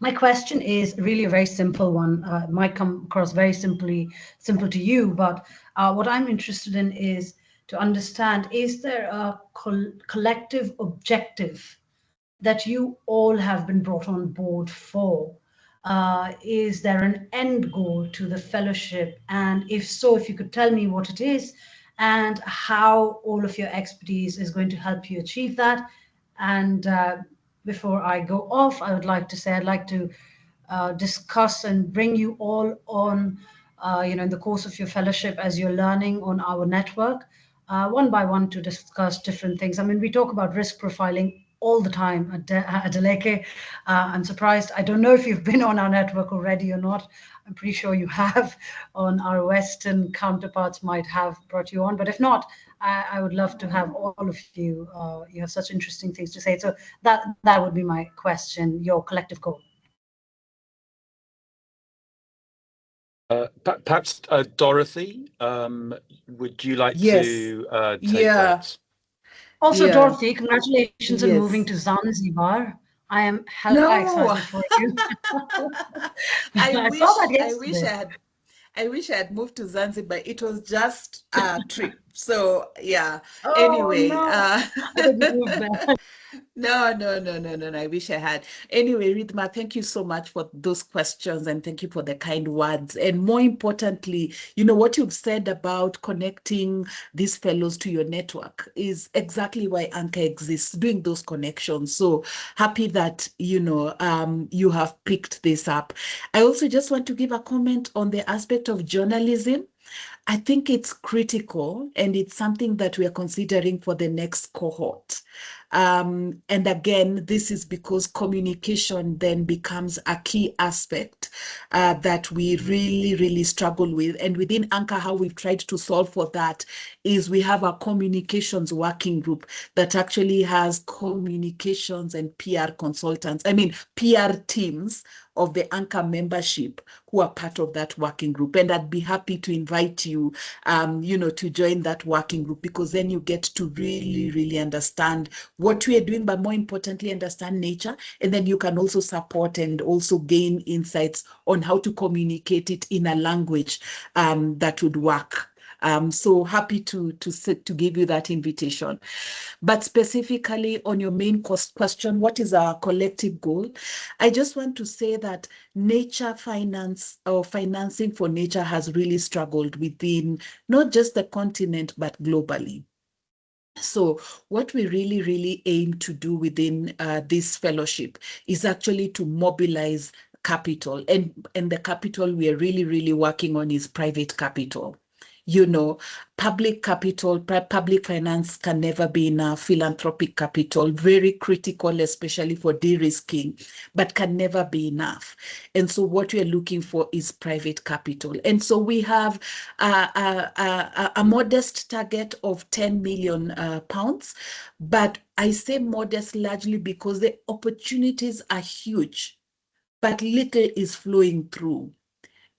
My question is really a very simple one. It might come across very simple to you, but what I'm interested in is to understand, is there a collective objective that you all have been brought on board for? Is there an end goal to the fellowship? And if so, if you could tell me what it is and how all of your expertise is going to help you achieve that. And before I go off, I would like to say I'd like to discuss and bring you all on, you know, in the course of your fellowship as you're learning on our network, one by one, to discuss different things. I mean, we talk about risk profiling all the time at Adeleke. I'm surprised. I don't know if you've been on our network already or not. I'm pretty sure you have. On our Western counterparts might have brought you on, but if not, I would love to have all of you. You have such interesting things to say. So that would be my question, your collective goal. Perhaps Dorothy, would you like to take that? Also, Dorothy, congratulations on moving to Zanzibar. I am hella excited for you. I wish I had moved to Zanzibar. It was just a trip. So yeah. Oh, Anyway, no. I didn't move that. No. I wish I had. Anyway, Ridma, thank you so much for those questions and thank you for the kind words. And more importantly, what you've said about connecting these fellows to your network is exactly why ANCA exists, doing those connections. So happy that, you have picked this up. I also just want to give a comment on the aspect of journalism. I think it's critical and it's something that we are considering for the next cohort. And again, this is because communication then becomes a key aspect that we really, really struggle with. And within ANCA, how we've tried to solve for that is we have a communications working group that actually has communications and PR consultants, PR teams of the ANCA membership who are part of that working group. And I'd be happy to invite you, to join that working group, because then you get to really, really understand what we are doing, but more importantly, understand nature. And then you can also support and also gain insights on how to communicate it in a language that would work. So happy to give you that invitation. But specifically on your main question, what is our collective goal? I just want to say that nature finance or financing for nature has really struggled within not just the continent, but globally. So what we really, really aim to do within this fellowship is actually to mobilize capital. And the capital we are really, really working on is private capital. Public capital, public finance can never be enough. Philanthropic capital, very critical, especially for de-risking, but can never be enough. And so what we are looking for is private capital. And so we have a modest target of 10 million pounds, but I say modest largely because the opportunities are huge, but little is flowing through.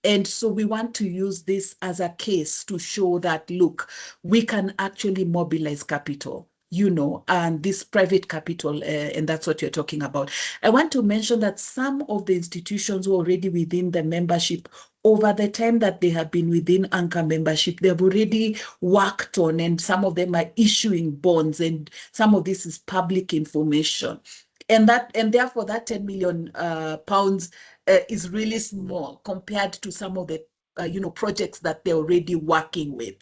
And so we want to use this as a case to show that, look, we can actually mobilize capital, and this private capital, and that's what you're talking about. I want to mention that some of the institutions who are already within the membership, over the time that they have been within ANCA membership, they've already worked on, and some of them are issuing bonds, and some of this is public information. And therefore that 10 million pounds is really small compared to some of the projects that they're already working with.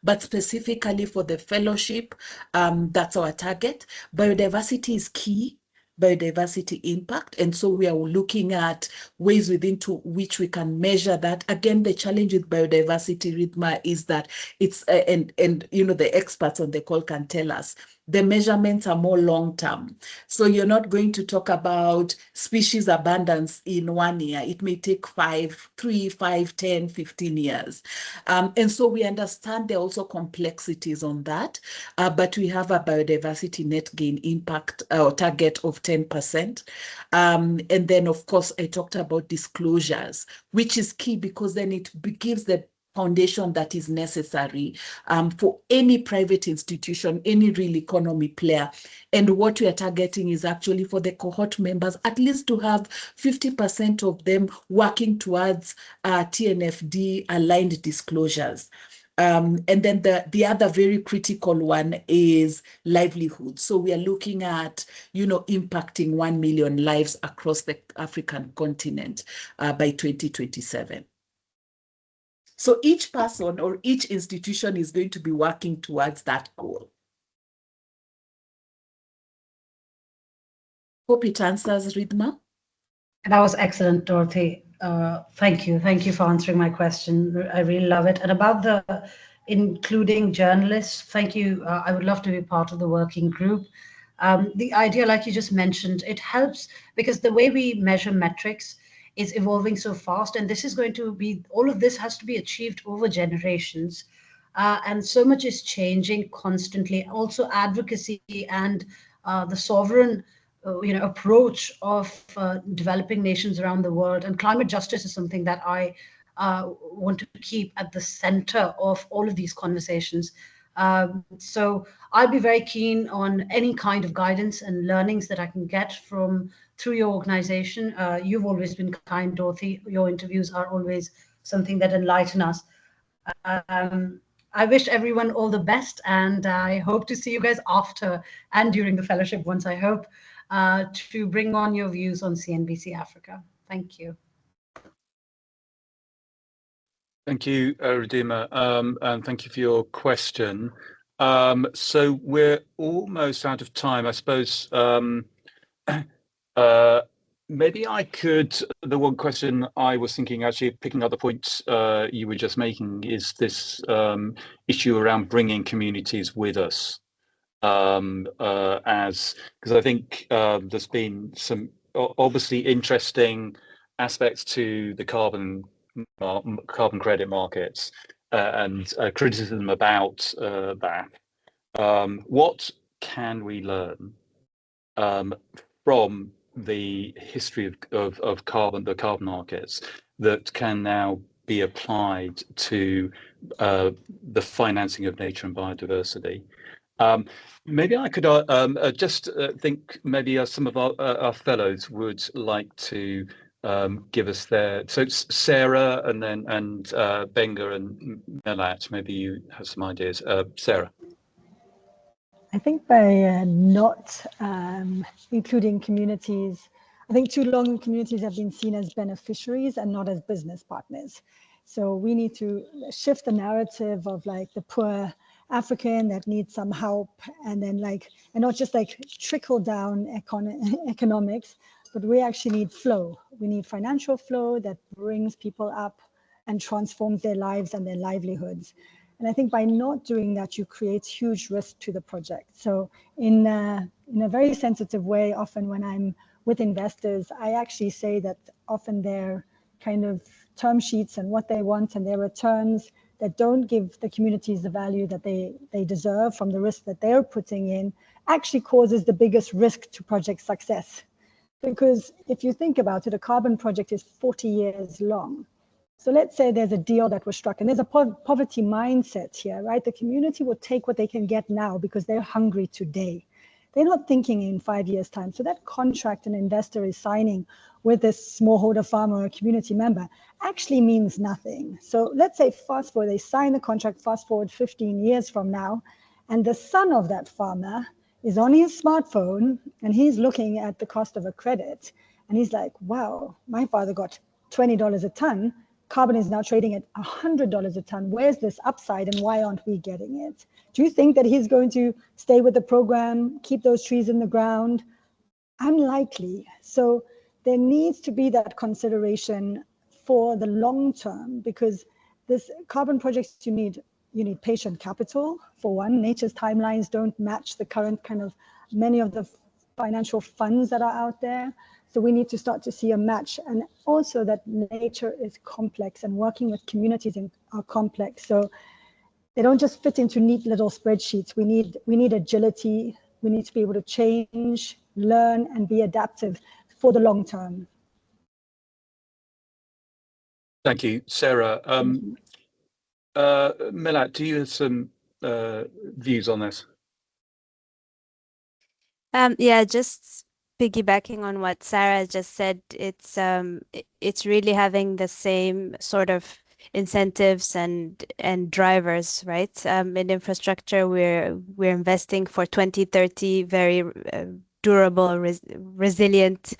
But specifically for the fellowship, that's our target. Biodiversity is key. Biodiversity impact, and so we are looking at ways within to which we can measure that. Again, the challenge with biodiversity, Ridma, is that it's and the experts on the call can tell us the measurements are more long-term. So you're not going to talk about species abundance in 1 year. It may take 3, 5, 10, 15 years. And so we understand there are also complexities on that, but we have a biodiversity net gain impact or target of 10%. And then, of course, I talked about disclosures, which is key because then it gives the foundation that is necessary for any private institution, any real economy player. And what we are targeting is actually for the cohort members, at least to have 50% of them working towards TNFD aligned disclosures. And then the other very critical one is livelihood. So we are looking at, impacting 1 million lives across the African continent by 2027. So each person or each institution is going to be working towards that goal. Hope it answers, Ridma. That was excellent, Dorothy. Thank you. Thank you for answering my question. I really love it. And about the including journalists, thank you. I would love to be part of the working group. The idea, like you just mentioned, it helps because the way we measure metrics is evolving so fast, and this is going to be, all of this has to be achieved over generations, and so much is changing constantly. Also advocacy and the sovereign approach of developing nations around the world, and climate justice is something that I want to keep at the center of all of these conversations. So I'd be very keen on any kind of guidance and learnings that I can get through your organization. You've always been kind, Dorothy. Your interviews are always something that enlighten us. I wish everyone all the best, and I hope to see you guys after and during the fellowship once, I hope, to bring on your views on CNBC Africa. Thank you. Thank you, Rudima, and thank you for your question. So we're almost out of time. I suppose maybe I could, the one question I was thinking, actually picking up the points you were just making, is this issue around bringing communities with us. Because I think there's been some obviously interesting aspects to the carbon credit markets and criticism about that. What can we learn from the history of the carbon markets that can now be applied to the financing of nature and biodiversity? Maybe I could just think maybe some of our fellows would like to give us their. So it's Sarah and Benga and Melat. Maybe you have some ideas. Sarah. I think by not including communities, I think too long communities have been seen as beneficiaries and not as business partners. So we need to shift the narrative of like the poor African that needs some help, and then like, and not just like trickle down economics, but we actually need flow. We need financial flow that brings people up and transforms their lives and their livelihoods. And I think by not doing that, you create huge risk to the project. So in a very sensitive way, often when I'm with investors, I actually say that often their kind of term sheets and what they want and their returns that don't give the communities the value that they deserve from the risk that they're putting in actually causes the biggest risk to project success. Because if you think about it, a carbon project is 40 years long. So let's say there's a deal that was struck and there's a poverty mindset here, right? The community will take what they can get now because they're hungry today. They're not thinking in 5 years' time. So that contract an investor is signing with this smallholder farmer or a community member actually means nothing. So let's say fast forward, they sign the contract, fast forward 15 years from now, and the son of that farmer is on his smartphone and he's looking at the cost of a credit and he's like, wow, my father got $20 a ton. Carbon is now trading at $100 a ton. Where's this upside and why aren't we getting it? Do you think that he's going to stay with the program, keep those trees in the ground? Unlikely. So there needs to be that consideration for the long term, because this carbon projects, you need patient capital for one. Nature's timelines don't match the current kind of many of the financial funds that are out there. So we need to start to see a match, and also that nature is complex and working with communities are complex. So they don't just fit into neat little spreadsheets. We need agility. We need to be able to change, learn, and be adaptive for the long term. Thank you, Sarah. Melat, do you have some views on this? Yeah, just piggybacking on what Sarah just said, it's really having the same sort of incentives and drivers, right? In infrastructure, we're investing for 2030 very durable, resilient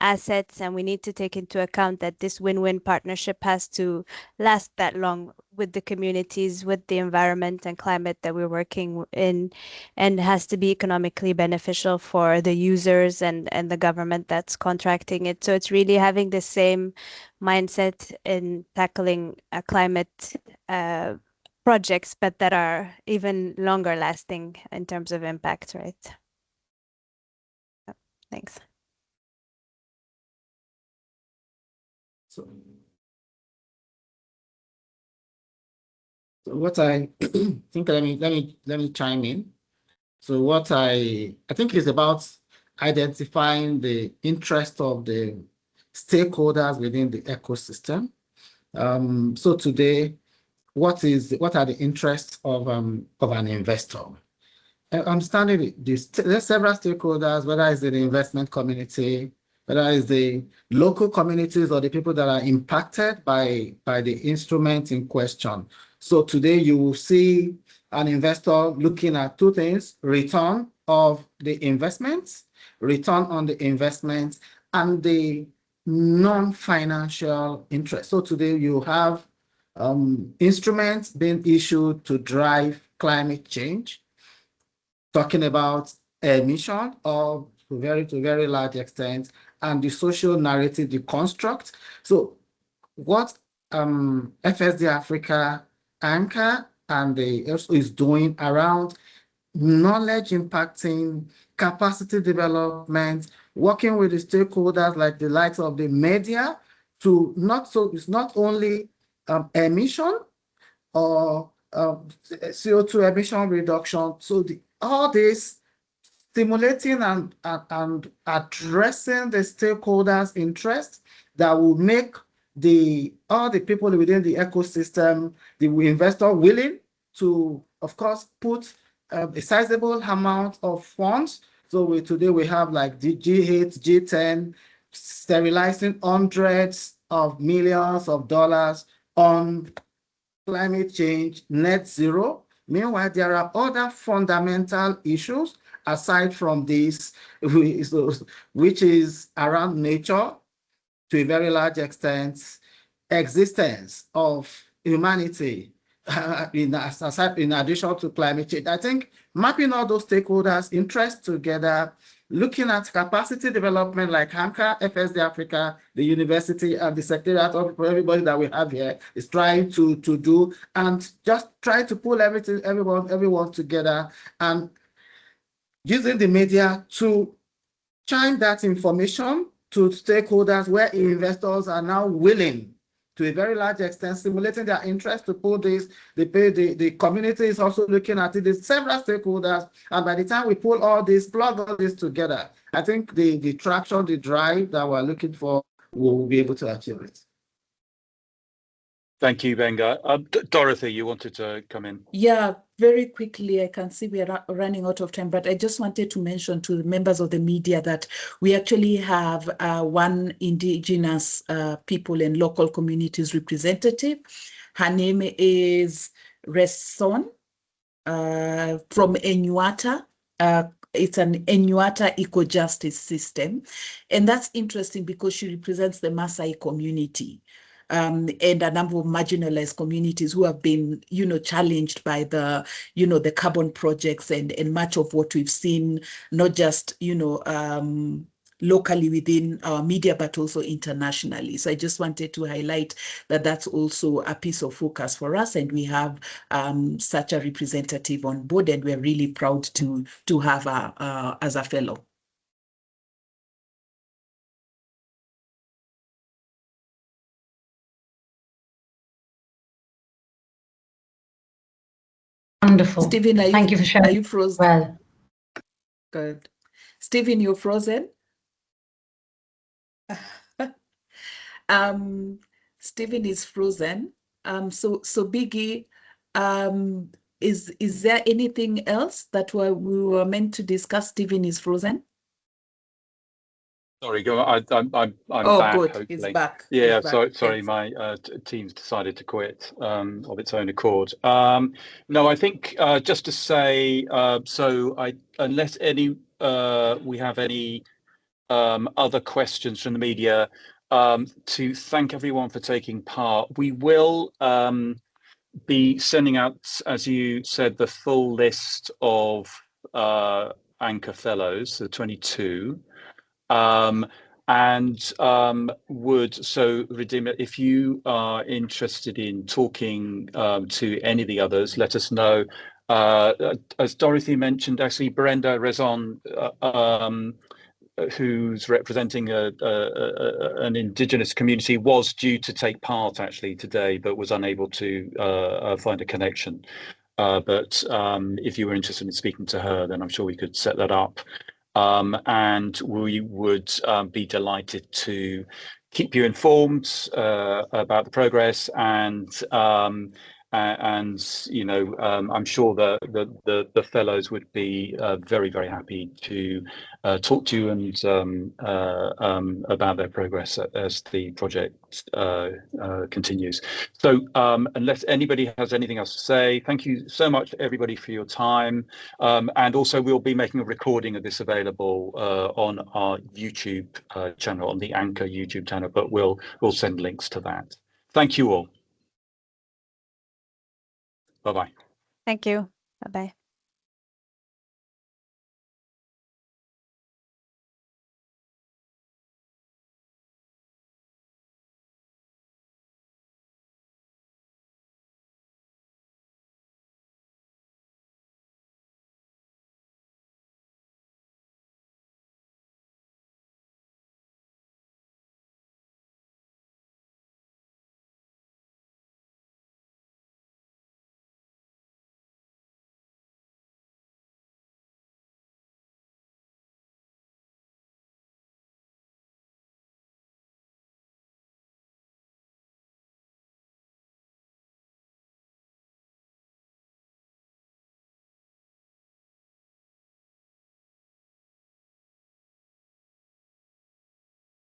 assets, and we need to take into account that this win-win partnership has to last that long with the communities, with the environment and climate that we're working in, and has to be economically beneficial for the users and the government that's contracting it. So it's really having the same mindset in tackling climate projects, but that are even longer lasting in terms of impact, right? Thanks. So what I think, let me chime in. So what I think is about identifying the interest of the stakeholders within the ecosystem. So today, what are the interests of an investor? Understanding there's several stakeholders, whether it's the investment community, whether it's the local communities or the people that are impacted by the instrument in question. So today you will see an investor looking at two things: return of the investments, return on the investments, and the non-financial interest. So today you have instruments being issued to drive climate change, talking about emission of to very large extent, and the social narrative, the construct. So what FSD Africa, ANCA, and the ESO is doing around knowledge impacting, capacity development, working with the stakeholders like the likes of the media to it's not only emission or CO2 emission reduction. So all this stimulating and addressing the stakeholders' interests that will make all the people within the ecosystem, the investor willing to, of course, put a sizable amount of funds. So today we have like the G8, G10, sterilizing hundreds of millions of dollars on climate change, net zero. Meanwhile, there are other fundamental issues aside from this, which is around nature to a very large extent, existence of humanity in addition to climate change. I think mapping all those stakeholders' interests together, looking at capacity development like ANCA, FSD Africa, the university, and the secretariat of everybody that we have here is trying to do, and just try to pull everyone together, and using the media to chime that information to stakeholders where investors are now willing to a very large extent, stimulating their interest to pull this. The community is also looking at it. There's several stakeholders, and by the time we pull all this, plug all this together, I think the traction, the drive that we're looking for, we'll be able to achieve it. Thank you, Benga. Dorothy, you wanted to come in. Yeah, very quickly. I can see we are running out of time, but I just wanted to mention to the members of the media that we actually have one indigenous people and local communities representative. Her name is Reson from Enyuata. It's an Enyuata eco-justice system. And that's interesting because she represents the Maasai community. And a number of marginalized communities who have been, challenged by the, the carbon projects and much of what we've seen, not just, locally within our media, but also internationally. So I just wanted to highlight that that's also a piece of focus for us. And we have such a representative on board, and we're really proud to have her as a fellow. Wonderful. Stephen, Thank you for sharing. Are you frozen? Well, good. Stephen, you're frozen. Stephen is frozen. So Biggie, is there anything else that we were meant to discuss? Stephen is frozen. Sorry, go on. I'm back. Good. Hopefully. He's back. Yeah, He's back. sorry. My team's decided to quit of its own accord. No, I think just to say, unless we have any other questions from the media, to thank everyone for taking part. We will be sending out, as you said, the full list of ANCA fellows, the 22. Redeemer, if you are interested in talking to any of the others, let us know. As Dorothy mentioned, actually, Brenda Rezon, who's representing an indigenous community, was due to take part actually today, but was unable to find a connection. But if you were interested in speaking to her, then I'm sure we could set that up. And we would be delighted to keep you informed about the progress, and and you know, I'm sure the fellows would be very, very happy to talk to you and about their progress as the project continues. So unless anybody has anything else to say, thank you so much everybody for your time, and also we'll be making a recording of this available on our YouTube channel, on the ANCA YouTube channel, but we'll send links to that. Thank you all. Bye-bye. Thank you. Bye-bye.